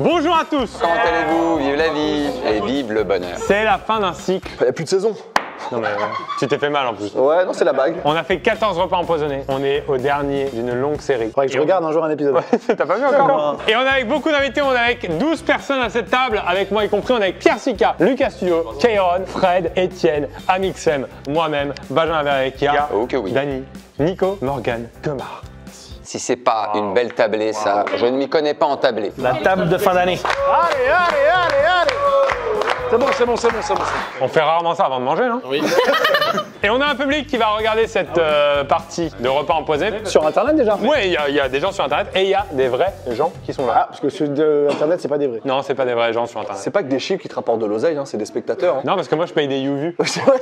Bonjour à tous. Comment allez-vous? Vive la vie et vive le bonheur. C'est la fin d'un cycle. Il n'y a plus de saison. Non mais tu t'es fait mal en plus. Ouais, non, c'est la bague. On a fait 14 repas empoisonnés. On est au dernier d'une longue série. Faudrait que je regarde un jour un épisode. T'as pas vu encore? Et on est avec beaucoup d'invités, on est avec 12 personnes à cette table, avec moi y compris, on est avec Pierre Sika, Lucas Studio, Kairon, Fred, Étienne, Amixem, moi-même, Benjamin Verrecchia, Oh que oui. Dany, Nico, Morgan, Gomard. Si c'est pas une belle tablée, ça, je ne m'y connais pas en tablée. La table de fin d'année. Allez. C'est bon. On fait rarement ça avant de manger, non? Oui. Et on a un public qui va regarder cette partie de repas empoisonnés. Sur internet déjà? Oui, il y a des gens sur internet et il y a des vrais gens qui sont là. Ah, parce que sur internet, c'est pas des vrais. Non, c'est pas des vrais gens sur internet. C'est pas que des chiffres qui te rapportent de l'oseille, hein, c'est des spectateurs. Hein. Non, parce que moi je paye des YouViews. C'est vrai.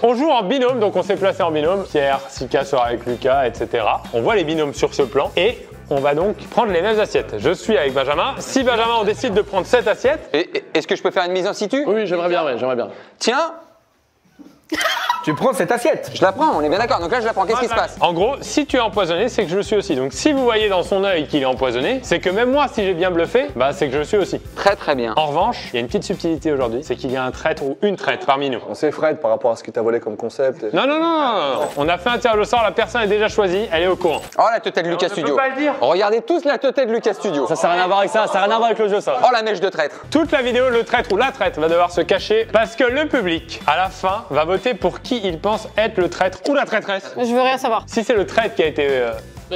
On joue en binôme, donc on s'est placé en binôme. Pierre, Sika sera avec Lucas, etc. On voit les binômes sur ce plan et on va donc prendre les mêmes assiettes. Je suis avec Benjamin. Si Benjamin, on décide de prendre cette assiette. Et est-ce que je peux faire une mise en situ? Oui, j'aimerais bien, Tiens, Tu prends cette assiette. je la prends, on est bien d'accord. Donc là, je la prends. Qu'est-ce qui se passe? En gros, si tu es empoisonné, c'est que je le suis aussi. Donc si vous voyez dans son œil qu'il est empoisonné, c'est que même moi, si j'ai bien bluffé, bah c'est que je le suis aussi. Très très bien. En revanche, il y a une petite subtilité aujourd'hui, c'est qu'il y a un traître ou une traître parmi nous. On sait Fred par rapport à ce que t'as volé comme concept. Non. On a fait un tirage au sort, la personne est déjà choisie, elle est au courant. Oh, la tête de Lucas Studio. pas le dire. Regardez tous la tête de Lucas Studio. Ça n'a rien à voir avec ça, ça n'a rien à voir avec le jeu, ça. Oh, la mèche de traître. Toute la vidéo, le traître ou la traître va devoir se cacher parce que le public, à la fin, va voter pour qui il pense être le traître ou la traîtresse. Je veux rien savoir. Si c'est le traître qui a été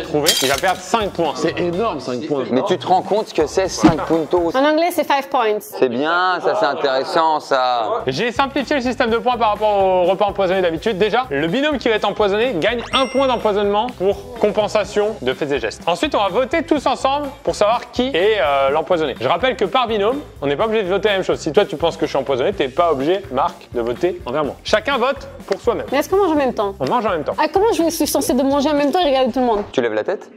trouvé, il va perdre 5 points. C'est énorme, 5 points. Mais tu te rends compte que c'est 5 puntos? En anglais, c'est 5 points. C'est bien, ça c'est intéressant ça. J'ai simplifié le système de points par rapport au repas empoisonné d'habitude. Déjà, le binôme qui va être empoisonné gagne 1 point d'empoisonnement pour compensation de faits et gestes. Ensuite, on va voter tous ensemble pour savoir qui est l'empoisonné. Je rappelle que par binôme, on n'est pas obligé de voter la même chose. Si toi tu penses que je suis empoisonné, t'es pas obligé, Marc, de voter envers moi. Chacun vote pour soi-même. Mais est-ce qu'on mange en même temps? On mange en même temps. Ah, comment je suis censée de manger en même temps et regarder tout le monde? Tu lèves la tête?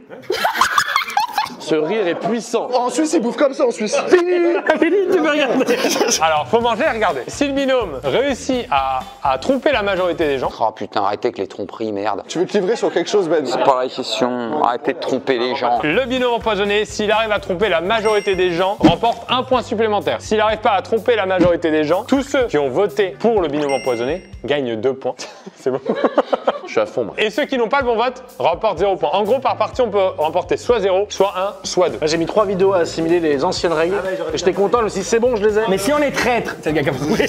Ce rire est puissant. En Suisse, ils bouffent comme ça en Suisse. Tu peux regarder. Alors, faut manger et regarder. Si le binôme réussit à tromper la majorité des gens, Oh putain, arrêtez avec les tromperies, merde. Tu veux te livrer sur quelque chose, Ben? C'est pas la question. Arrêtez de tromper les gens. le binôme empoisonné, s'il arrive à tromper la majorité des gens, remporte 1 point supplémentaire. S'il n'arrive pas à tromper la majorité des gens, tous ceux qui ont voté pour le binôme empoisonné gagnent 2 points. C'est bon. Je suis à fond, moi. Et ceux qui n'ont pas le bon vote remportent 0 points. En gros, par partie, on peut remporter soit 0, soit 1, soit 2. J'ai mis 3 vidéos à assimiler les anciennes règles. Et j'étais content, je me suis dit, c'est bon, je les ai. Mais si on est traître, c'est le gars qui a trouvé.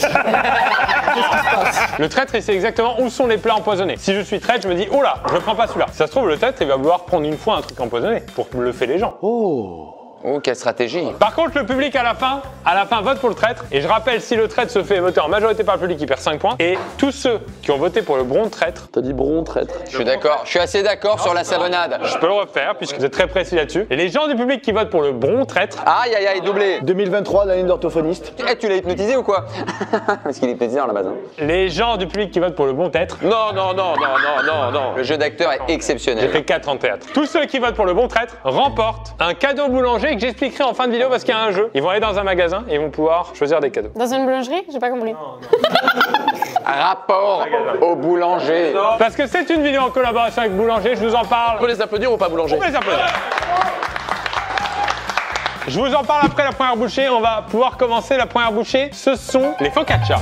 Le traître, il sait exactement où sont les plats empoisonnés. Si je suis traître, je me dis, oh là, je ne prends pas celui-là. Si ça se trouve, le traître, il va vouloir prendre une fois un truc empoisonné pour bluffer les gens. Oh, quelle stratégie. Par contre, le public à la fin vote pour le traître. Et je rappelle, si le traître se fait voter en majorité par le public, il perd 5 points. Et tous ceux qui ont voté pour le bon traître, T'as dit bron, traître. Je suis d'accord. Je suis assez d'accord sur la savonnade. je peux le refaire puisque vous êtes très précis là-dessus. Et les gens du public qui votent pour le bon traître, Aïe, aïe, aïe, doublé. 2023, l'année d'orthophoniste. Eh, tu l'as hypnotisé ou quoi? Parce qu'il est hypnotisé à la base. Hein. les gens du public qui votent pour le bon traître, Non. Le jeu d'acteur est j'ai exceptionnel. fait 4 en théâtre. Tous ceux qui votent pour le bon traître remportent un cadeau boulanger que j'expliquerai en fin de vidéo parce qu'il y a un jeu. Ils vont aller dans un magasin et ils vont pouvoir choisir des cadeaux. Dans une boulangerie? J'ai pas compris. Rapport au boulanger. Parce que c'est une vidéo en collaboration avec Boulanger, je vous en parle. On peut les applaudir ou pas, boulanger? On peut les applaudir. Je vous en parle après la première bouchée. On va pouvoir commencer la première bouchée. Ce sont les focaccia.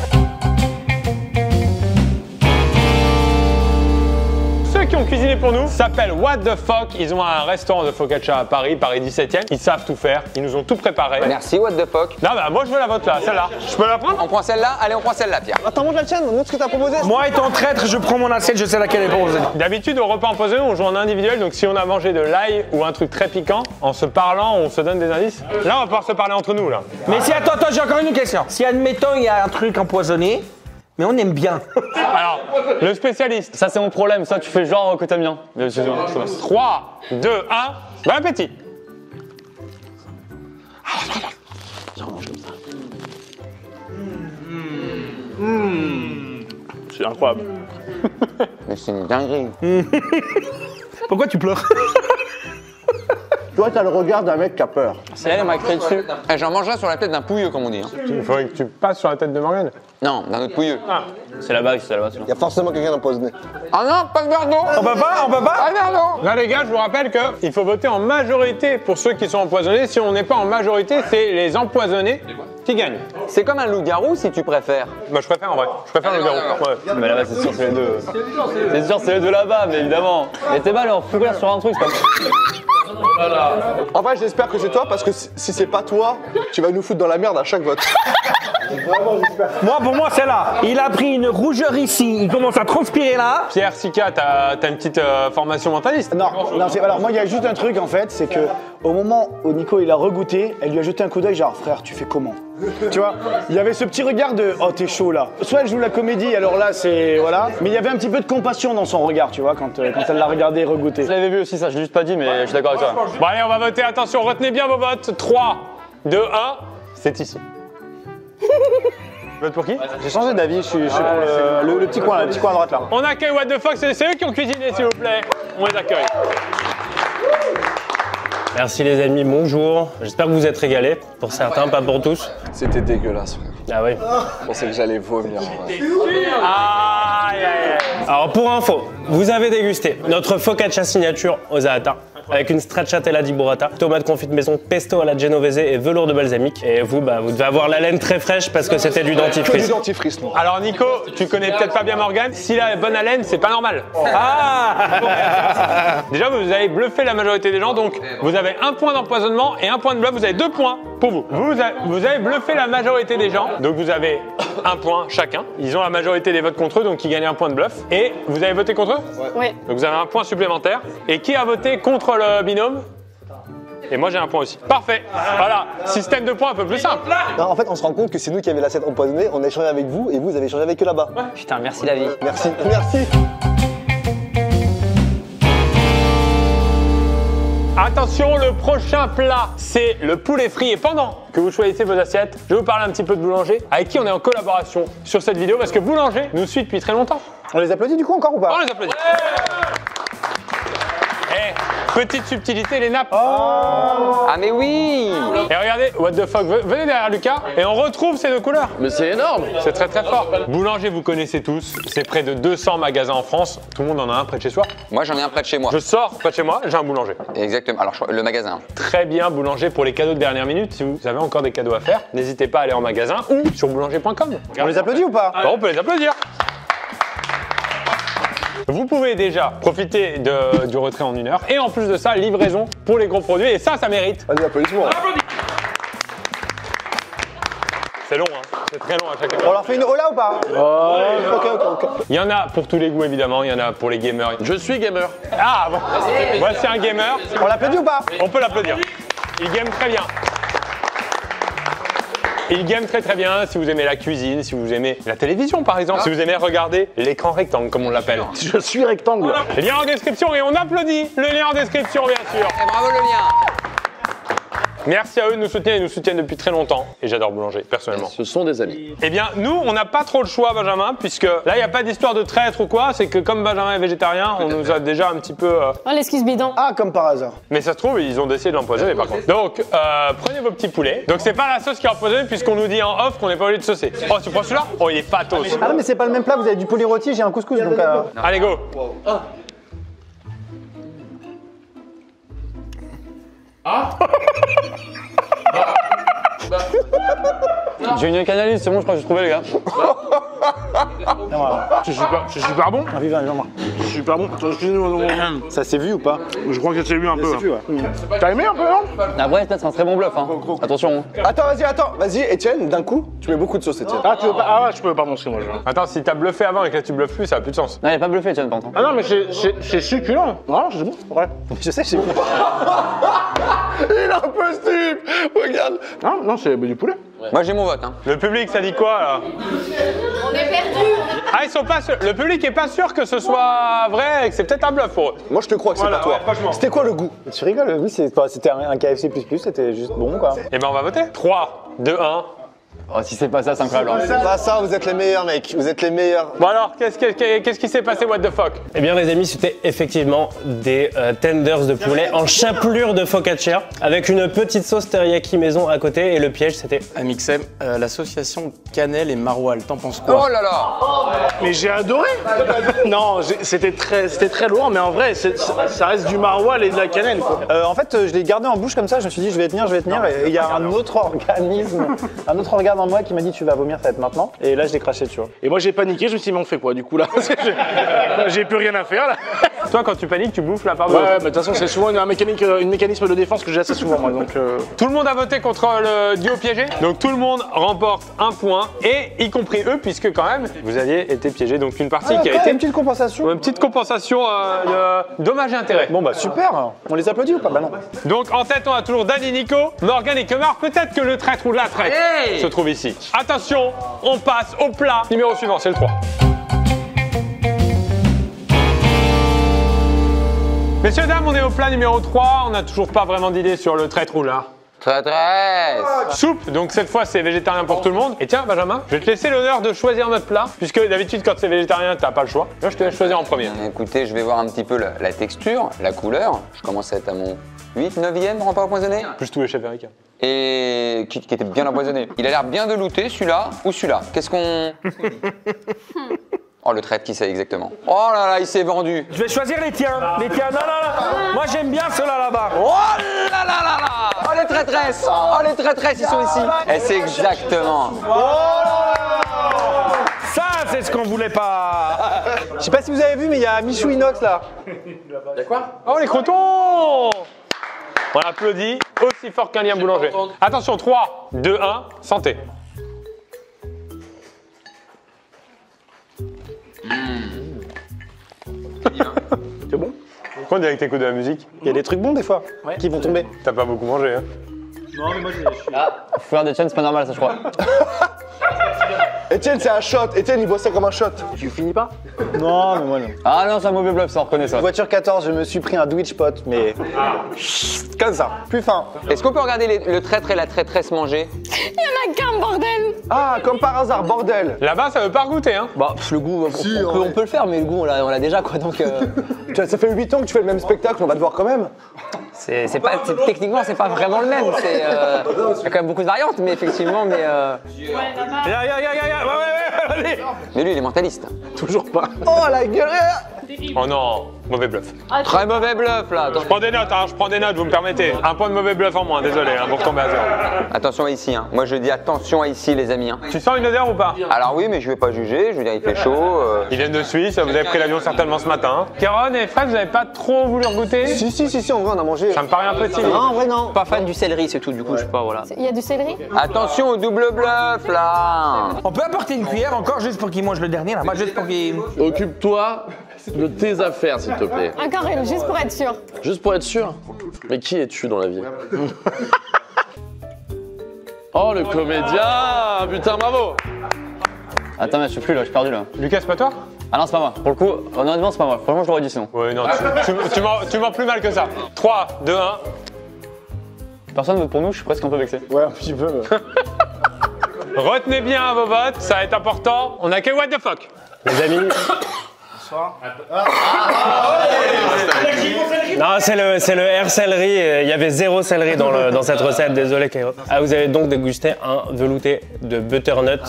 Ceux qui ont cuisiné pour nous s'appellent What the Fuck. Ils ont un restaurant de focaccia à Paris 17e. Ils savent tout faire. Ils nous ont tout préparé. Merci, what the fuck. Non, bah moi je veux la vôtre là, celle-là. Je peux la prendre? On prend celle-là? Allez, on prend celle-là, Pierre. Attends, montre la tienne, montre ce que t'as proposé. Moi étant traître, je prends mon assiette, je sais laquelle est proposée. D'habitude, au repas empoisonné, on joue en individuel. Donc si on a mangé de l'ail ou un truc très piquant, en se parlant, on se donne des indices. Là, on va pouvoir se parler entre nous là. Mais si, attends, j'ai encore une question. Si, admettons, il y a un truc empoisonné, mais on aime bien. Alors, le spécialiste. Ça, c'est mon problème. Ça, tu fais genre que t'aimes bien. 3, 2, 1, bon appétit. C'est incroyable. Mais c'est une dinguerie. Pourquoi tu pleures? Toi, t'as le regard d'un mec qui a peur. C'est elle, elle m'a créé dessus. Eh, j'en mangerai sur la tête d'un pouilleux, comme on dit. Hein. Il faudrait que tu passes sur la tête de Morgane. Non, d'un autre pouilleux. C'est là-bas, c'est là-bas. Il y a forcément quelqu'un d'empoisonné. Ah non, pas de verre d'eau. On peut pas Pas de verre d'eau. Là, les gars, je vous rappelle qu'il faut voter en majorité pour ceux qui sont empoisonnés. Si on n'est pas en majorité, c'est les empoisonnés qui gagnent. C'est comme un loup-garou, si tu préfères. Moi, je préfère en vrai. Je préfère le garou. Ouais. Mais là-bas, c'est sûr, c'est les deux. C'est sûr, c'est les deux là-bas, mais évidemment. Mais t'es mal, on fout rire sur un truc, c'est comme. En vrai, j'espère que c'est toi parce que si c'est pas toi, tu vas nous foutre dans la merde à chaque vote. Pour moi, c'est là. Il a pris une rougeur ici, il commence à transpirer là. Pierre, Sika, t'as une petite formation mentaliste. Non, alors moi il y a juste un truc en fait, c'est que au moment où Nico il a regoûté, elle lui a jeté un coup d'œil genre frère tu fais comment? Tu vois, il y avait ce petit regard de oh t'es chaud là. Soit elle joue la comédie, alors là c'est voilà, mais il y avait un petit peu de compassion dans son regard, tu vois, quand elle l'a regardé et regoûté. Je l'avais vu aussi, ça, je l'ai juste pas dit, mais je suis d'accord avec toi. Bon, allez, on va voter. Attention, retenez bien vos votes. 3, 2, 1, c'est ici. Vote pour qui? J'ai changé d'avis, je suis pour le petit coin à droite là. On accueille What the Fox, c'est eux qui ont cuisiné, s'il vous plaît. On les accueille. Merci les amis, bonjour. J'espère que vous êtes régalés. Pour certains, pas pour tous. C'était dégueulasse, frère. Ah oui. Je pensais que j'allais vomir. Ouais. Aïe, aïe, aïe. Alors pour info, vous avez dégusté notre focaccia signature aux Za'ata avec une stracciatella di burrata, tomate confite maison, pesto à la genovese et velours de balsamique. Et vous, vous devez avoir la laine très fraîche parce que c'était du Que du dentifrice. dentifrice, non. Alors, Nico, tu connais peut-être pas bien Morgane. S'il a bonne haleine, c'est pas normal. Ah Déjà, vous avez bluffé la majorité des gens, donc vous avez 1 point d'empoisonnement et 1 point de bluff. Vous avez 2 points pour vous. Vous avez bluffé la majorité des gens, donc vous avez 1 point chacun. Ils ont la majorité des votes contre eux, donc ils gagnent 1 point de bluff. Et vous avez voté contre eux? Oui. Donc vous avez 1 point supplémentaire. Et qui a voté contre le binôme? Et moi j'ai 1 point aussi. Parfait. Voilà, système de points un peu plus simple. Non, en fait, on se rend compte que c'est nous qui avions l'assiette empoisonnée, on a échangé avec vous et vous avez échangé avec eux là-bas. Putain, merci la vie. Merci, merci. Attention, le prochain plat, c'est le poulet frit. Et pendant que vous choisissez vos assiettes, je vais vous parler un petit peu de Boulanger, avec qui on est en collaboration sur cette vidéo, parce que Boulanger nous suit depuis très longtemps. On les applaudit du coup encore ou pas? On les applaudit. Petite subtilité, les nappes. Ah mais oui. Et regardez, what the fuck, venez derrière Lucas et on retrouve ces 2 couleurs. Mais c'est énorme. C'est très très fort. Boulanger, vous connaissez tous, c'est près de 200 magasins en France. Tout le monde en a un près de chez soi. Moi, j'en ai un près de chez moi. Je sors près de chez moi, j'ai un boulanger. Exactement. Alors, le magasin. Très bien, Boulanger pour les cadeaux de dernière minute. Si vous avez encore des cadeaux à faire, n'hésitez pas à aller en magasin ou sur boulanger.com. On les applaudit ou pas? Bon, on peut les applaudir. Vous pouvez déjà profiter du retrait en 1 heure et en plus de ça, livraison pour les gros produits et ça mérite. Allez, applaudissements. C'est long, hein. C'est très long à chaque On fois. leur fait une hola ou pas? Ok. Il y en a pour tous les goûts évidemment, il y en a pour les gamers. Je suis gamer. Ah, bon. Voici un gamer. On l'applaudit ou pas? On peut l'applaudir. Il game très bien. Il game très très bien si vous aimez la cuisine, si vous aimez la télévision par exemple, si vous aimez regarder l'écran rectangle comme on l'appelle. Je suis rectangle. Lien en description et on applaudit le lien en description bien sûr. Et bravo le lien. Merci à eux de nous soutenir, ils nous soutiennent depuis très longtemps et j'adore Boulanger personnellement. Ce sont des amis. Eh bien nous on n'a pas trop le choix Benjamin puisque là il n'y a pas d'histoire de traître ou quoi, c'est que comme Benjamin est végétarien on nous a déjà un petit peu... Oh, l'esquisse bidon. Ah comme par hasard. Mais ça se trouve ils ont décidé de l'empoisonner par contre. Donc prenez vos petits poulets. Donc c'est pas la sauce qui est empoisonnée puisqu'on nous dit en off qu'on n'est pas obligé de saucer. Oh tu prends celui-là? Oh il est patos. Ah non mais c'est pas le même plat, vous avez du poulet rôti, j'ai un couscous donc... Allez go. J'ai une canalise, c'est bon, je crois que j'ai trouvé les gars. C'est super bon. Ah, viens, C'est super bon. ça s'est vu ou pas? Je crois que c'est vu un peu. C'est vu, ouais. T'as aimé un peu, non? Après, peut-être c'est un très bon bluff. Hein. Attention. Attends, vas-y, Etienne, d'un coup, tu mets beaucoup de sauce, Etienne. Ah, tu veux pas? Ah ouais, je peux, pardon, c'est moi. Attends si t'as bluffé avant et que là tu bluffes plus ça a plus de sens. Non, il a pas bluffé, tiens, pardon. Ah non, mais c'est succulent. Non, c'est bon, ouais. Je sais, c'est vu. Il a un peu stup. Regarde. Non, c'est du poulet. Moi, j'ai mon vote. Hein. Le public ça dit quoi là? On est perdu. Ah ils sont pas sûrs. Le public est pas sûr que ce soit vrai et que c'est peut-être un bluff pour eux. Moi, je te crois que c'est Voilà, pas toi. ouais, franchement. C'était quoi le goût? Tu rigoles, oui, c'était un KFC++, c'était juste bon quoi. Eh ben on va voter. 3, 2, 1. Oh, si c'est pas ça, c'est incroyable. C'est pas ça, vous êtes les meilleurs, mec. Vous êtes les meilleurs. Bon alors, qu'est-ce qui s'est passé, what the fuck? Eh bien les amis, c'était effectivement des tenders de poulet en chapelure de focaccia avec une petite sauce teriyaki maison à côté et le piège c'était... Amixem, l'association cannelle et maroilles, t'en penses quoi? Oh là là. Mais j'ai adoré. Non, c'était très lourd, mais en vrai, ça reste du maroilles et de la cannelle, quoi. En fait, je l'ai gardé en bouche comme ça, je me suis dit je vais tenir, et il y a un autre organisme, un autre organe en moi qui m'a dit tu vas vomir, ça va être maintenant, et là je l'ai craché, tu vois. Et moi j'ai paniqué, je me suis dit mais on fait quoi du coup là? J'ai plus rien à faire là. Toi, quand tu paniques, tu bouffes la part de Ouais, l'autre. mais de toute façon c'est souvent un mécanisme de défense que j'ai assez souvent moi, donc... Tout le monde a voté contre le duo piégé, donc tout le monde remporte un point, et y compris eux, puisque quand même, vous aviez été piégé. Donc une partie qui a été une petite compensation. une petite compensation de dommages et intérêts. Bon bah super, on les applaudit ou pas? Bah non. Donc en tête, on a toujours Dany, Nico, Morgan et Kemar. Peut-être que le traître ou la traître se trouve ici. Attention, on passe au plat numéro suivant, c'est le 3. Messieurs, dames, on est au plat numéro 3. On n'a toujours pas vraiment d'idée sur le traître ou la Traîtresse. soupe. Donc cette fois, c'est végétarien pour tout le monde. Et tiens, Benjamin, je vais te laisser l'honneur de choisir notre plat, puisque d'habitude, quand c'est végétarien, t'as pas le choix. Là, je te laisse choisir en premier. Écoutez, je vais voir un petit peu la texture, la couleur. Je commence à être à mon 8, 9e repas empoisonné. Plus tous les chefs américains. Et qui était bien empoisonné. Il a l'air bien de looter, celui-là ou celui-là. Qu'est-ce qu'on... Oh, le traître, qui sait exactement? Oh là là, il s'est vendu. Je vais choisir les tiens, non. Moi j'aime bien ceux-là là-bas. Oh là là là là. Oh, les traîtresses. Oh, les traîtresses, ils sont ici. Et c'est exactement... Ça c'est ce qu'on voulait pas. Je sais pas si vous avez vu mais il y a Michou Inox là. Oh, les crotons! On applaudit aussi fort qu'un lien boulanger. Attention, 3, 2, 1, santé. C'est bon? Pourquoi on dirait que t'écoutes de la musique? Il y a des trucs bons des fois qui vont tomber. T'as pas beaucoup mangé, hein? Frère d'Etienne, c'est pas normal ça, je crois. Etienne, c'est un shot. Etienne, il boit ça comme un shot. Tu finis pas? Non mais moi non. Ah non, c'est un mauvais bluff, ça, on reconnaît ça. Voiture 14, je me suis pris un Twitch pot mais... Comme ça, plus fin. Est-ce qu'on peut regarder le traître et la traîtresse manger? Il y en a qu'un, bordel. Ah, comme par hasard, bordel. Là-bas, ça veut pas goûter, hein? Bah, le goût, on peut le faire, mais le goût, on l'a déjà, quoi, donc... Tu vois, ça fait 8 ans que tu fais le même spectacle, on va te voir quand même. Techniquement, c'est pas vraiment le même, il y a quand même beaucoup de variantes, mais effectivement, mais... Mais lui, il est mentaliste. Toujours pas. Oh la gueule. Oh non, mauvais bluff. Très mauvais bluff, là. Je prends des notes, hein, je prends des notes, vous me permettez. Un point de mauvais bluff en moins, désolé, hein, pour tomber à 0. Attention à ici, hein. Moi, je dis attention à ici, les amis. Hein. Tu sens une odeur ou pas? Alors oui, mais je vais pas juger. Je veux dire, il fait chaud. Ils viennent de Suisse, vous avez pris l'avion certainement ce matin. Caron et Fred, vous avez pas trop voulu regoûter? Si, en vrai, on a mangé. Ça me paraît un peu timide. Non, en vrai, non. Pas fan du céleri, c'est tout, du coup, je sais pas, voilà. Il y a du céleri? Attention au double bluff, là. On peut apporter une cuillère encore juste pour qu'il mange le dernier là, moi juste pour qu'il... Occupe-toi de tes affaires, s'il te plaît. Encore une, juste pour être sûr. Juste pour être sûr. Mais qui es-tu dans la vie? Oh, le comédien! Putain, bravo! Attends, mais je suis plus là, je suis perdu là. Lucas, c'est pas toi? Ah non, c'est pas moi. Pour le coup, honnêtement, c'est pas moi. Franchement, je l'aurais dit sinon. Ouais, non, tu mens plus mal que ça. 3, 2, 1. Personne vote pour nous, je suis presque un peu vexé. Ouais, un petit peu. Retenez bien vos votes, ça va être important. On a que what the fuck. Les amis... Non, c'est le air céleri. Il y avait 0 céleri dans cette recette, désolé Kairo. Ah, vous avez donc dégusté un velouté de butternut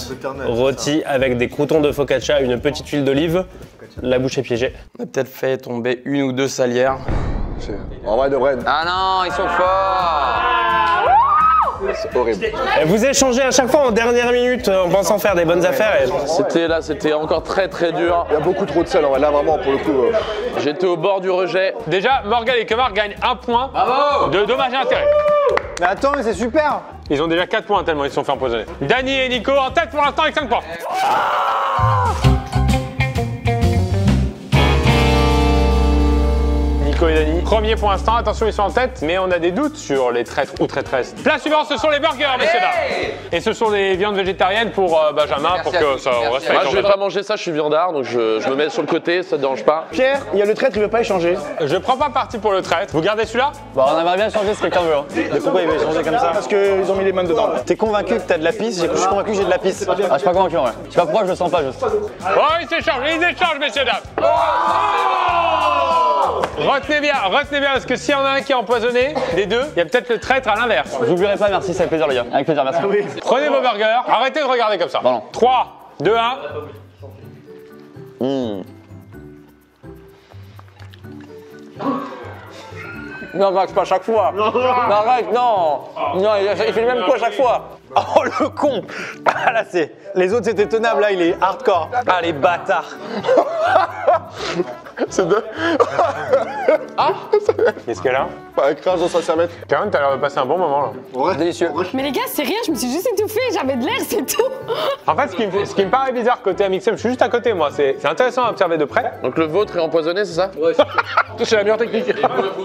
rôti avec des croutons de focaccia, une petite huile d'olive. La bouche est piégée. On a peut-être fait tomber une ou deux salières. En vrai, de vrai, Ah non, ils sont forts. c'est horrible. Et vous échangez à chaque fois en dernière minute en pensant faire des bonnes affaires. C'était encore très dur. Il y a beaucoup trop de sel, en vrai. Là, vraiment, pour le coup. J'étais au bord du rejet. Déjà, Morgan et Kemar gagnent 1 point de dommages et intérêts. Mais attends, mais c'est super. Ils ont déjà 4 points tellement ils se sont fait empoisonner. Dany et Nico en tête pour l'instant avec 5 points. Nico et Dany. Premier pour l'instant, attention, ils sont en tête, mais on a des doutes sur les traîtres ou traîtresses. Plat suivant, ce sont les burgers, messieurs dames. Et ce sont des viandes végétariennes pour Benjamin, pour que ça reste. Moi, je vais pas manger ça, je suis viandard, donc je me mets sur le côté, ça te dérange pas. Pierre, il y a le traître, il veut pas échanger. Je prends pas parti pour le traître. Vous gardez celui-là? Bon, on aimerait bien changer si quelqu'un veut. Hein. Mais pourquoi il veut échanger comme ça? Parce qu'ils ont mis les mains dedans. T'es convaincu que t'as de la pisse? Je suis convaincu que j'ai de la pisse. Ah, je suis pas convaincu en vrai. Je sais pas pourquoi je le sens pas juste. Oh, ils échangent, messieurs dames. Retenez bien, parce que s'il y en a un qui est empoisonné, des deux, il y a peut-être le traître à l'inverse. J'oublierai pas, merci, c'est avec plaisir les gars. Avec plaisir, merci. Prenez vos burgers, arrêtez de regarder comme ça. Pardon. 3, 2, 1. Non, Max, pas à chaque fois. Non, arrête, non. Non, il fait le même coup à chaque fois. Oh, le con. Ah, là, c'est... Les autres, c'était tenable, là, il est hardcore. Ah, les bâtards. C'est de... Qu'est-ce qu'elle a? Pas crache dans sa serviette. Karen, t'as l'air de passer un bon moment là. Ouais. Délicieux. Mais les gars, c'est rien, je me suis juste étouffée, j'avais de l'air, c'est tout. En fait, ce qui me paraît bizarre côté Amixem, je suis juste à côté moi, c'est intéressant à observer de près. Donc le vôtre est empoisonné, c'est ça? Ouais. C'est la meilleure technique.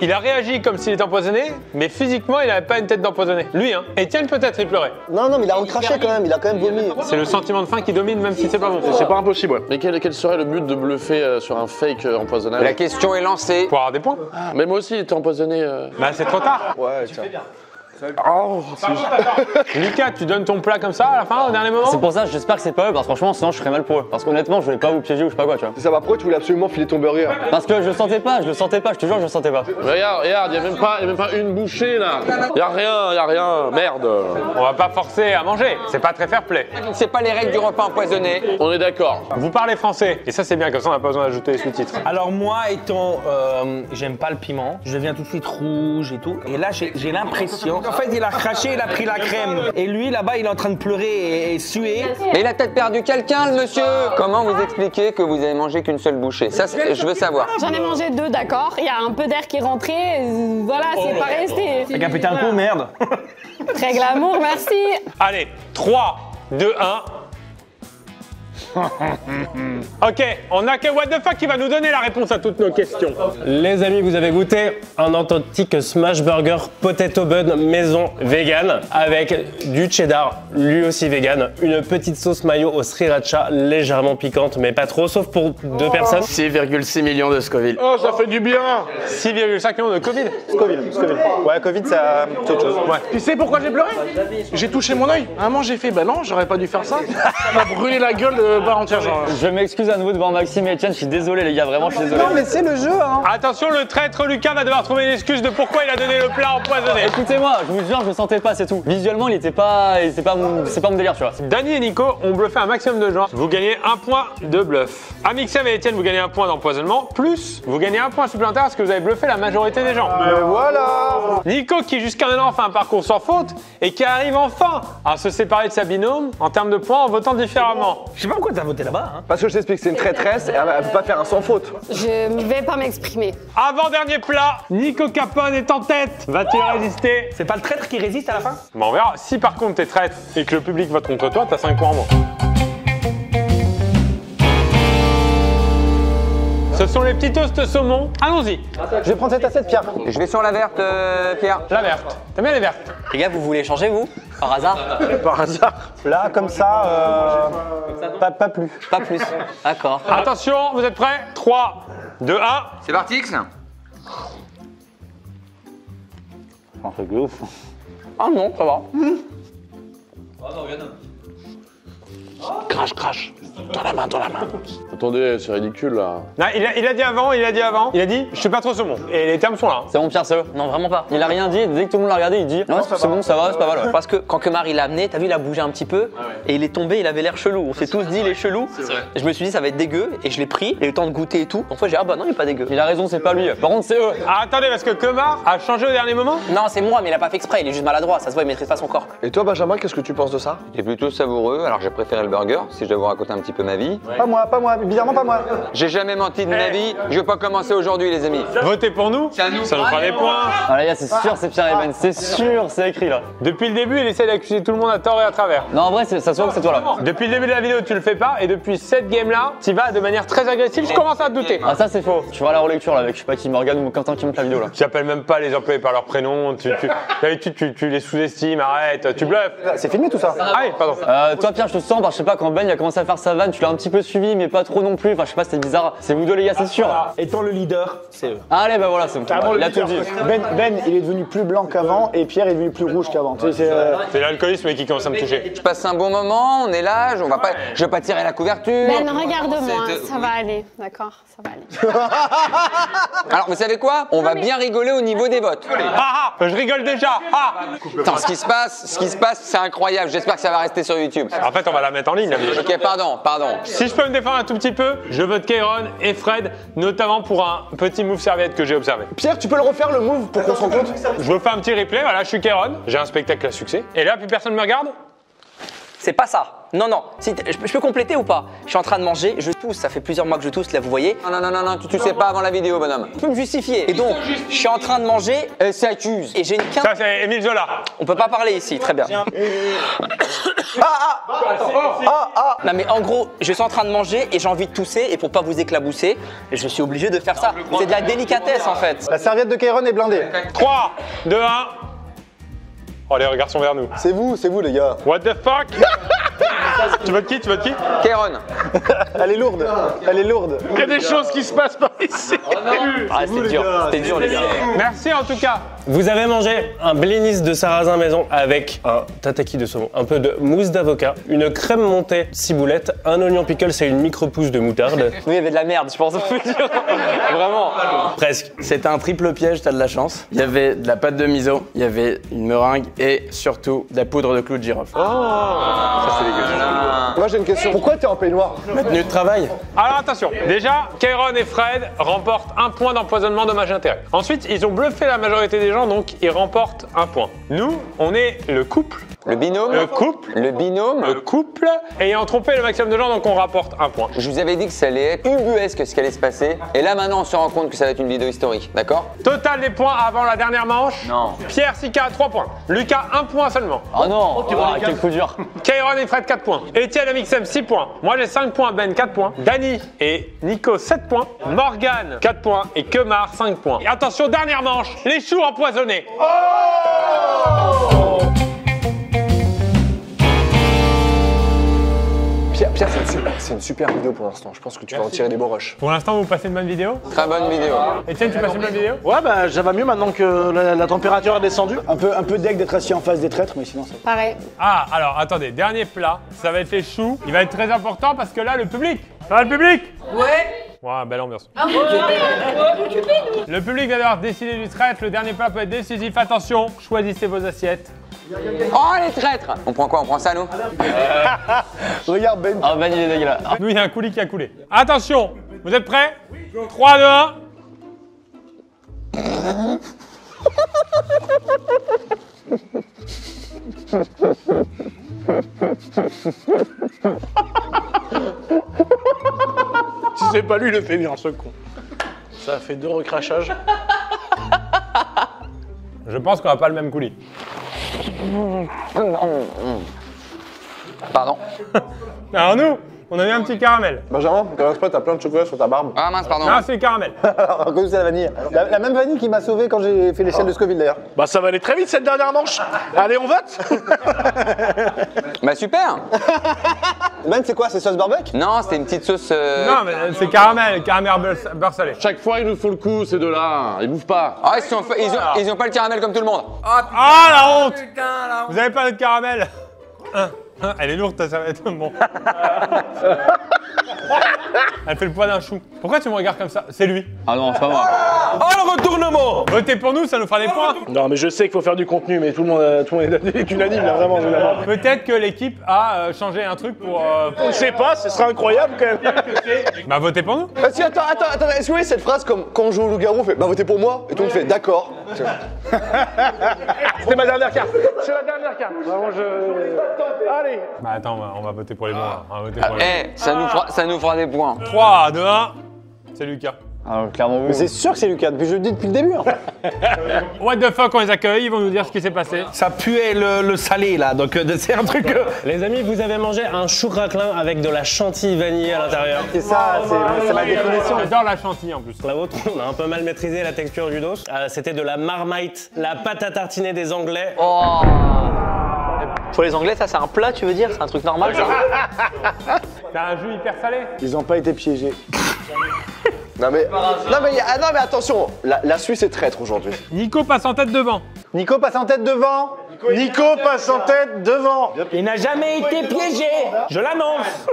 Il a réagi comme s'il était empoisonné, mais physiquement, il n'avait pas une tête d'empoisonné. Lui, hein. Etienne peut-être, il pleurait. Non, mais il a recraché quand même, il a quand même vomi. C'est le sentiment de faim qui domine, même si c'est pas bon. C'est pas impossible, ouais. Mais quel serait le but de bluffer sur un fake empoisonnage? La question est lancée. Pour avoir des points. Mais moi aussi, il était empoisonné. Bah, c'est trop tard. Ouais, tiens. Lucas, tu donnes ton plat comme ça à la fin, au dernier moment? C'est pour ça, j'espère que c'est pas eux, parce que franchement, sinon je serais mal pour eux. Parce qu'honnêtement, je voulais pas vous piéger ou je sais pas quoi, tu vois. Ça va, pourquoi tu voulais absolument filer ton burger? Parce que je le sentais pas, je te jure, je le sentais pas. Mais regarde, y a même pas une bouchée là. Y a rien, merde. On va pas forcer à manger, c'est pas très fair play. C'est pas les règles du repas empoisonné. On est d'accord. Vous parlez français, et ça c'est bien, comme ça on n'a pas besoin d'ajouter les sous-titres. Alors moi étant, j'aime pas le piment, je deviens tout de suite rouge et tout. Et là j'ai l'impression, en fait il a craché, il a pris la crème. Et lui là-bas il est en train de pleurer et suer. Mais il a peut-être perdu quelqu'un, le monsieur. Comment vous expliquez que vous avez mangé qu'une seule bouchée? Ça, je veux savoir. J'en ai mangé 2, d'accord. Il y a un peu d'air qui est rentré, voilà, c'est pas resté. T'as qu'à péter un coup, merde. Très glamour, merci. Allez, 3, 2, 1. Ok, on a que What the fuck qui va nous donner la réponse à toutes nos questions. Les amis, vous avez goûté un authentique smash burger potato bun maison vegan avec du cheddar, lui aussi vegan, une petite sauce mayo au sriracha légèrement piquante mais pas trop, sauf pour 2 personnes. 6,6 millions de Scoville. Oh, ça fait du bien. 6,5 millions de Covid. Scoville. Ouais, Covid, ça... c'est autre chose. Ouais. Tu sais pourquoi j'ai pleuré? J'ai touché mon œil. À un moment j'ai fait, bah non, j'aurais pas dû faire ça. Ça m'a brûlé la gueule barre entière, genre. Je m'excuse à nouveau devant Maxime et Etienne, je suis désolé les gars, vraiment je suis désolé. Non, mais c'est le jeu, hein. Attention, le traître Lucas va devoir trouver une excuse de pourquoi il a donné le plat empoisonné. Écoutez-moi, je vous jure, je le sentais pas, c'est tout. Visuellement, c'est pas mon délire, tu vois. Dany et Nico ont bluffé un maximum de gens. Vous gagnez 1 point de bluff. Amixem et Etienne, vous gagnez 1 point d'empoisonnement. Plus, vous gagnez 1 point supplémentaire parce que vous avez bluffé la majorité des gens. Voilà. Nico, qui jusqu'à maintenant fait un parcours sans faute et qui arrive enfin à se séparer de sa binôme en termes de points en votant différemment. Je sais pas pourquoi t'as voté là-bas, hein. Parce que je t'explique, c'est une traîtresse et elle peut pas faire un sans faute. Je vais pas m'exprimer. Avant-dernier plat, Nico Capone est en tête. Va-t-il résister? C'est pas le traître qui résiste à la fin? Bon, on verra. Si par contre t'es traître et que le public vote contre toi, t'as 5 points en moins. Ce sont les petits toasts saumon. Allons-y. Je vais prendre cette assiette, Pierre. Je vais sur la verte, Pierre. La verte. T'aimes bien les vertes? Les gars, vous voulez changer vous? Par hasard? Par hasard. Là, comme ça, pas plus. Pas plus. D'accord. Attention, vous êtes prêts? 3, 2, 1. C'est parti, X. Un truc de ouf. Ah non, ça va. Crache. Dans la main. Attendez, c'est ridicule là. Non, il a dit avant, il a dit je suis pas trop saumon. Et les termes sont là. C'est bon Pierre, c'est eux. Non, vraiment pas. Il a rien dit, dès que tout le monde l'a regardé, il dit non, c'est bon, ça va, c'est pas mal. Ouais. Parce que quand Kemar il l'a amené, t'as vu, il a bougé un petit peu et il est tombé, il avait l'air chelou. On s'est tous dit, il est chelou. Et je me suis dit, ça va être dégueu et je l'ai pris, et eu le temps de goûter et tout. En fait, j'ai dit, ah bah non, il est pas dégueu. Il a raison, c'est pas lui. Par contre, c'est eux. Ah, attendez, parce que Kemar a changé au dernier moment? Non, c'est moi, mais il a pas fait exprès, il est juste maladroit, ça se voit, il maîtrise pas son corps. Et toi, Benjamin, qu'est-ce que tu penses de ça? C'est plutôt savoureux, alors j'ai préféré le burger, si je dois vous raconter un petit peu ma vie. Pas moi, bizarrement pas moi. J'ai jamais menti de ma vie, je vais pas commencer aujourd'hui les amis. Votez pour nous, ça nous fera des points. Ah les gars, c'est sûr, c'est Pierre Eben, c'est sûr, c'est écrit là. Depuis le début, il essaie d'accuser tout le monde à tort et à travers. Non, en vrai, ça se voit que c'est toi là. Depuis le début de la vidéo, tu le fais pas, et depuis cette game-là, tu vas de manière très agressive, je commence à te douter. Ah, ça c'est faux. Tu vois la relecture là avec, je sais pas qui, Morgane ou Quentin qui monte la vidéo là. Tu appelles même pas les employés par leur prénom, d'habitude tu les sous-estimes, arrête, tu bluffes. C'est filmé tout ça. Ah oui, pardon. Toi Pierre, je te sens, je sais pas, quand Ben il a commencé à faire sa vanne, tu l'as un petit peu suivi, mais pas trop non plus. Enfin, je sais pas, c'était bizarre. C'est vous deux les gars, c'est sûr. Étant le leader, c'est eux. Allez, bah voilà, c'est bon. Il a tout dit. Ben, il est devenu plus blanc qu'avant et Pierre est devenu plus rouge qu'avant. Tu sais, C'est l'alcoolisme qui commence à me toucher. Je passe un bon moment, on est là, je vais pas tirer la couverture. Ben, regarde-moi, ça va aller, d'accord, ça va aller. Alors vous savez quoi? On va bien rigoler au niveau des votes. Ah ah, je rigole déjà. Ah. Attends, ce qui se passe, c'est incroyable. J'espère que ça va rester sur YouTube. En fait, on va la mettre en ligne la vidéo. Ok, pardon. Si je peux me défendre un tout petit peu, je vote Kairon et Fred, notamment pour un petit move serviette que j'ai observé. Pierre, tu peux le refaire le move pour qu'on se rende compte? Je vous fais un petit replay, voilà, je suis Kairon, j'ai un spectacle à succès. Et là, plus personne me regarde? C'est pas ça. Non. Si, je peux compléter ou pas? Je suis en train de manger, je tousse, ça fait plusieurs mois que je tousse, là vous voyez. Non, tu sais pas avant la vidéo, bonhomme. Tu peux me justifier. Et donc, je suis en train de manger, Elle s'accuse. et j'ai une quinte. Ça, c'est Émile Zola. On peut pas parler ici, très bien. Non mais en gros, je suis en train de manger et j'ai envie de tousser et pour pas vous éclabousser, je suis obligé de faire ça. C'est de la délicatesse en fait. la serviette de Kairon est blindée. 3, 2, 1. Oh, les regards sont vers nous. C'est vous les gars. What the fuck? Tu votes qui? Kairon. Elle est lourde. Il y a des choses qui se passent par ici. Ah, c'était dur les gars. Merci en tout cas. Vous avez mangé un blinis de sarrasin maison avec un tataki de saumon, un peu de mousse d'avocat, une crème montée ciboulette, un oignon pickle et une micro-pousse de moutarde. Oui, il y avait de la merde, je pense. Vraiment. Presque. C'était un triple piège, t'as de la chance. Il y avait de la pâte de miso, il y avait une meringue et surtout de la poudre de clou de girofle. Ça, c'est dégueulasse. Moi j'ai une question. Pourquoi t'es en peignoir? Ma tenue de travail. Alors attention, déjà, Kairon et Fred remportent un point d'empoisonnement dommage-intérêt. Ensuite, ils ont bluffé la majorité des gens, donc ils remportent un point. Nous, on est le couple. Le binôme. Le couple. Le binôme. Le couple ayant trompé le maximum de gens, donc on rapporte un point. Je vous avais dit que ça allait être ubuesque ce qui allait se passer. Et là maintenant on se rend compte que ça va être une vidéo historique, d'accord? Total des points avant la dernière manche. Non. Pierre Sika 3 points. Lucas 1 point seulement. Oh non, quel coup dur. Kairon et Fred 4 points. Etienne Amixem 6 points. Moi j'ai 5 points, Ben 4 points. Dany et Nico 7 points. Morgane 4 points et Kemar 5 points. Et attention, dernière manche, les choux empoisonnés. Pierre, c'est une super vidéo pour l'instant. Je pense que tu vas en tirer des beaux rushs. Pour l'instant, vous passez une bonne vidéo. Très bonne vidéo. Etienne, tu passes une bonne vidéo. Ouais, bah ça va mieux maintenant que la température a descendu. Un peu deck d'être assis en face des traîtres, mais sinon ça. Pareil. Ah, alors attendez, dernier plat, ça va être les choux. Il va être très important parce que là, le public. Ça va le public? Ouais. Ouais, belle ambiance. Le public va devoir décider du traître. Le dernier plat peut être décisif. Attention, choisissez vos assiettes. Oh les traîtres! On prend quoi? On prend ça nous? Regarde Ben. Ah, Ben il est dégueulasse. Nous, il y a un coulis qui a coulé. Attention, vous êtes prêts? 3, 2, 1. Si c'est pas lui le fait bien, ce con. Ça a fait 2 recrachages. Je pense qu'on n'a pas le même coulis. Pardon. Alors nous, on a eu un petit caramel. Benjamin, comme exprès, t'as plein de chocolat sur ta barbe. Ah mince, pardon. Non, c'est le caramel. Alors, comme c'est la vanille. La même vanille qui m'a sauvé quand j'ai fait l'échelle de Scoville d'ailleurs. Bah ça va aller très vite cette dernière manche. Allez, on vote. Bah super. Ben, c'est quoi? C'est sauce barbecue? Non, c'était une petite sauce. Non, mais c'est caramel beurre salé. Chaque fois, ils nous font le coup, ces deux-là. Ils bouffent pas. Ah, ils ont pas le caramel comme tout le monde. Ah, la honte! Vous avez pas de caramel? Elle est lourde ta serviette. Bon. Elle fait le poids d'un chou. Pourquoi tu me regardes comme ça? C'est lui. Ah non, c'est pas moi. Oh, le retournement! Votez pour nous, ça nous fera des points. Non, mais je sais qu'il faut faire du contenu, mais tout le monde est unanime, là, vraiment. Peut-être que l'équipe a changé un truc pour... On ne sait pas, ce serait incroyable quand même. Bah votez pour nous. Bah si, attends, est-ce que vous voyez cette phrase comme quand on joue au loup-garou, on fait bah votez pour moi, et tout le monde fait d'accord. C'était ma dernière carte. C'est la dernière carte. Vraiment, Allez. Bah attends, on va voter pour les bons. Là. On va voter pour les Eh, ça nous fera des points. bons. 3, 2, 1, c'est Lucas. Ah, clairement, Mais c'est sûr que c'est Lucas, je le dis depuis le début. En fait. What the fuck, on les accueille, ils vont nous dire ce qui s'est passé. Ça puait le salé là, donc c'est un truc. Les amis, vous avez mangé un chou craquelin avec de la chantilly vanillée à l'intérieur. C'est ça, c'est ma définition. J'adore la chantilly en plus. La vôtre, on a un peu mal maîtrisé la texture du dos. C'était de la Marmite, la pâte à tartiner des Anglais. Oh. Pour les Anglais, ça c'est un plat, tu veux dire? C'est un truc normal ça? T'as un jus hyper salé. Ils n'ont pas été piégés. Non mais attention, la Suisse est traître aujourd'hui. Nico passe en tête devant. Nico passe en tête devant. Nico passe en tête devant. Il n'a jamais été piégé, je l'annonce.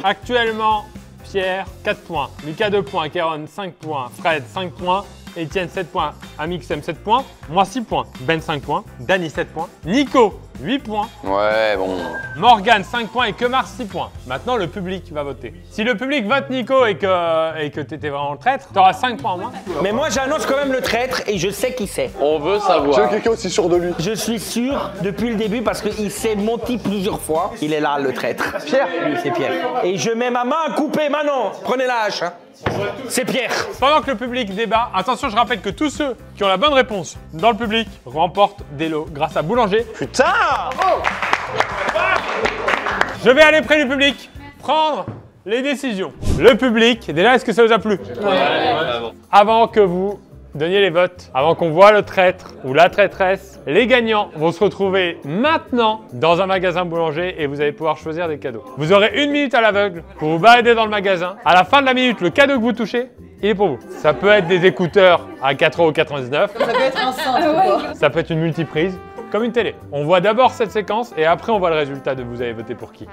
Actuellement, Pierre, 4 points. Lucas, 2 points. Kéron, 5 points. Fred, 5 points. Etienne, 7 points. Amixem, 7 points. Moi, 6 points. Ben, 5 points. Dany, 7 points. Nico, 8 points. Ouais, bon. Morgane, 5 points. Et Kemar, 6 points. Maintenant, le public va voter. Si le public vote Nico et que t'étais vraiment le traître, t'auras 5 points en moins. Mais moi j'annonce quand même le traître et je sais qui c'est. On veut J'ai savoir. quelqu'un aussi sûr de lui. Je suis sûr depuis le début parce qu'il s'est menti plusieurs fois. Il est là le traître. Pierre. Lui c'est Pierre. Et je mets ma main à couper maintenant. Prenez la hache. Hein. C'est Pierre. Pendant que le public débat, attention, je rappelle que tous ceux qui ont la bonne réponse dans le public remportent des lots grâce à Boulanger. Putain. Je vais aller près du public, prendre les décisions. Le public, déjà, est-ce que ça vous a plu? Avant que vous donniez les votes, avant qu'on voit le traître ou la traîtresse, les gagnants vont se retrouver maintenant dans un magasin Boulanger et vous allez pouvoir choisir des cadeaux. Vous aurez 1 minute à l'aveugle pour vous balader dans le magasin. À la fin de la minute, le cadeau que vous touchez, il est pour vous. Ça peut être des écouteurs à 4,99 €. Ça peut être un cintre. Ça peut être une multiprise, comme une télé. On voit d'abord cette séquence et après on voit le résultat de vous avez voté pour qui.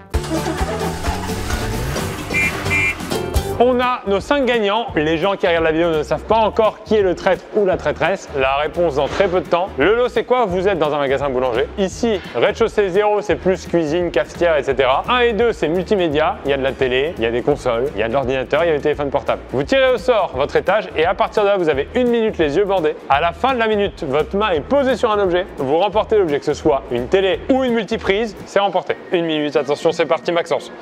On a nos 5 gagnants. Les gens qui regardent la vidéo ne savent pas encore qui est le traître ou la traîtresse. La réponse dans très peu de temps. Le lot, c'est quoi? Vous êtes dans un magasin Boulanger. Ici, rez-de-chaussée 0, c'est plus cuisine, cafetière, etc. 1 et 2, c'est multimédia. Il y a de la télé, il y a des consoles, il y a de l'ordinateur, il y a des téléphones portables. Vous tirez au sort votre étage et à partir de là, vous avez 1 minute les yeux bandés. À la fin de la minute, votre main est posée sur un objet. Vous remportez l'objet, que ce soit une télé ou une multiprise, c'est remporté. 1 minute, attention, c'est parti, Maxence.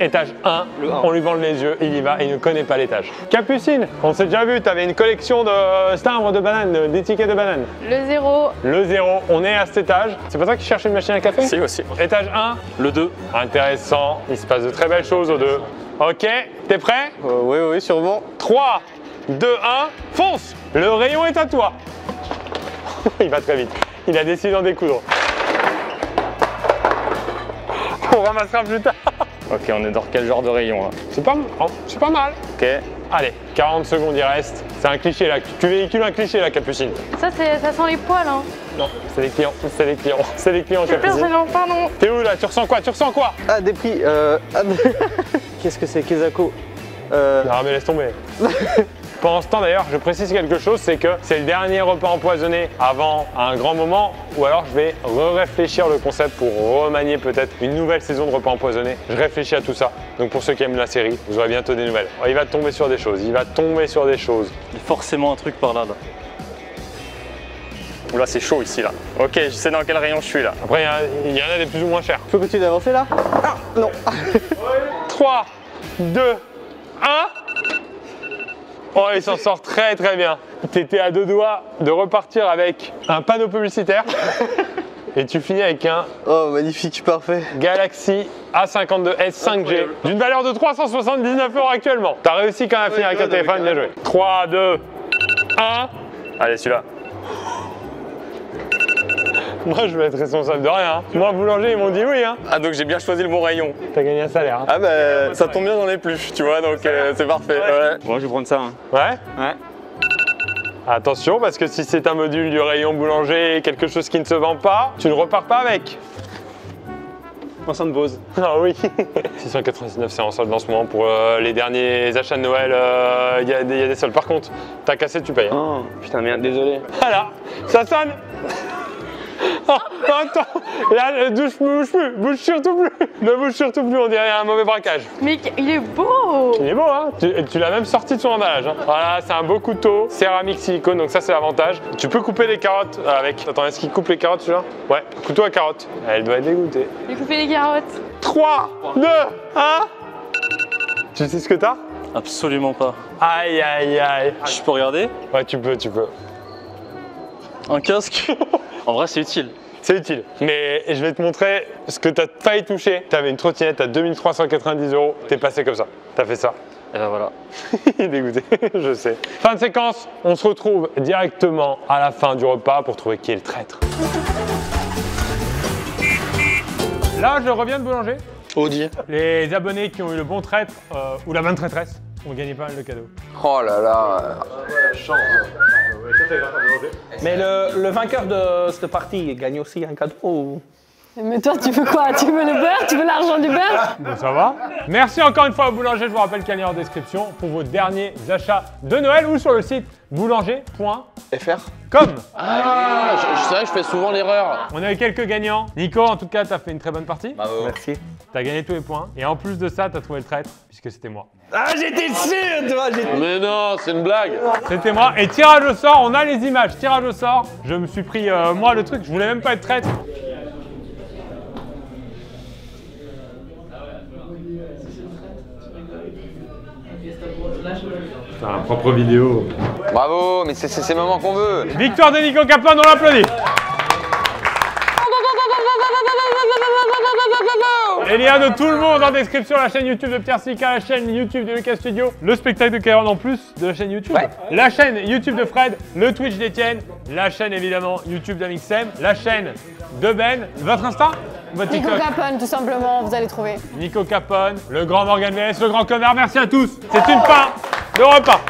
Étage 1, on lui bande les yeux, il y va, il ne connaît pas l'étage. Capucine, on s'est déjà vu, tu avais une collection de timbres de bananes, d'étiquettes de bananes. Le 0. Le 0, on est à cet étage. C'est pas toi qui cherches une machine à café? Si, aussi. Étage 1. Le 2. Intéressant, il se passe de très belles choses au 2. Ok, t'es prêt? Oui, sûrement. 3, 2, 1, fonce! Le rayon est à toi. Il va très vite, il a décidé d'en découdre. On ramassera plus tard. Ok, on est dans quel genre de rayon là? C'est pas mal. Ok. Allez, 40 secondes il reste. C'est un cliché là, tu véhicules un cliché là, Capucine. Ça sent les poils, hein. Non, c'est des clients, c'est des clients, c'est des clients, C'est Capucine. personnellement, pardon. T'es où là? Tu ressens quoi? Tu ressens quoi? Ah, des prix. Qu'est-ce que c'est, Kezako? Non mais laisse tomber. Pendant ce temps d'ailleurs, je précise quelque chose, c'est que c'est le dernier repas empoisonné avant un grand moment, ou alors je vais réfléchir le concept pour remanier peut-être une nouvelle saison de repas empoisonné. Je réfléchis à tout ça, donc pour ceux qui aiment la série, vous aurez bientôt des nouvelles. Il va tomber sur des choses, il va tomber sur des choses. Il y a forcément un truc par là. Là, c'est chaud ici là. Ok, je sais dans quel rayon je suis là. Après, il y en a des plus ou moins chers. Faut continuer d'avancer là? Ah, non. 3, 2, 1. Oh, il s'en sort très très bien. T'étais à 2 doigts de repartir avec un panneau publicitaire et tu finis avec un oh magnifique, parfait. Galaxy A52s 5G d'une valeur de 379 € actuellement. T'as réussi quand même à finir avec un téléphone, bien joué. 3, 2, 1. Allez, celui-là. Moi, je vais être responsable de rien. Moi, Boulanger, ils m'ont dit oui. Ah, donc j'ai bien choisi le bon rayon. T'as gagné un salaire. Ah, bah, ça tombe bien dans les plus, tu vois, donc c'est parfait. Ouais. Bon, je vais prendre ça. Ouais? Ouais. Attention, parce que si c'est un module du rayon Boulanger, quelque chose qui ne se vend pas, tu ne repars pas avec. Enceinte Bose. Ah oui. 699, c'est en solde en ce moment pour les derniers achats de Noël. Il y a des soldes. Par contre, t'as cassé, tu payes. Oh, putain, merde, désolé. Voilà, ça sonne. Oh, attends, là, bouge surtout plus. Ne bouge surtout plus, on dirait un mauvais braquage. Mec, il est beau. Il est beau, hein. Tu l'as même sorti de son emballage. Hein. Voilà, c'est un beau couteau, céramique silicone, donc ça c'est l'avantage. Tu peux couper les carottes avec. Attends, est-ce qu'il coupe les carottes celui-là? Ouais, couteau à carottes. Elle doit être dégoûtée. J'ai coupé les carottes. 3, 2, 1. Tu sais ce que t'as? Absolument pas. Aïe, aïe, aïe. Je peux regarder? Ouais, tu peux. Un casque? En vrai, c'est utile. C'est utile. Mais je vais te montrer ce que t'as failli toucher. T'avais une trottinette à 2390 €. T'es passé comme ça. T'as fait ça. Et ben voilà. Il est dégoûté, je sais. Fin de séquence, on se retrouve directement à la fin du repas pour trouver qui est le traître. Là, je reviens de boulanger. Audi. Les abonnés qui ont eu le bon traître ou la bonne traîtresse ont gagné pas mal de cadeaux. Oh là là. Mais le vainqueur de cette partie gagne aussi un cadeau ou... Mais toi, tu veux quoi? Tu veux le beurre? Tu veux l'argent du beurre? Bon, ça va. Merci encore une fois au boulanger. Je vous rappelle qu'il y a un lien en description pour vos derniers achats de Noël ou sur le site boulanger.fr. Comme. Ah, c'est vrai que je fais souvent l'erreur. On a eu quelques gagnants. Nico, en tout cas, t'as fait une très bonne partie. Bravo. Merci. T'as gagné tous les points. Et en plus de ça, t'as trouvé le traître, puisque c'était moi. Ah, j'étais sûr, tu vois. Mais non, c'est une blague. C'était moi. Et tirage au sort, on a les images. Tirage au sort. Je me suis pris, moi, le truc. Je voulais même pas être traître. C'est un propre vidéo. Bravo, mais c'est ces moments qu'on veut. Victoire de Nico Capone, on l'applaudit. Et il y a de tout le monde en description, la chaîne YouTube de Pierre Sika, la chaîne YouTube de Lucas Studio, le spectacle de Kairon en plus de la chaîne YouTube, la chaîne YouTube de Fred, le Twitch d'Etienne, la chaîne évidemment YouTube d'Amixem, la chaîne de Ben, votre Insta, votre Nico TikTok. Capone, tout simplement, vous allez trouver. Nico Capone, le grand Morgan VS, le grand connard, merci à tous, c'est une fin de repas.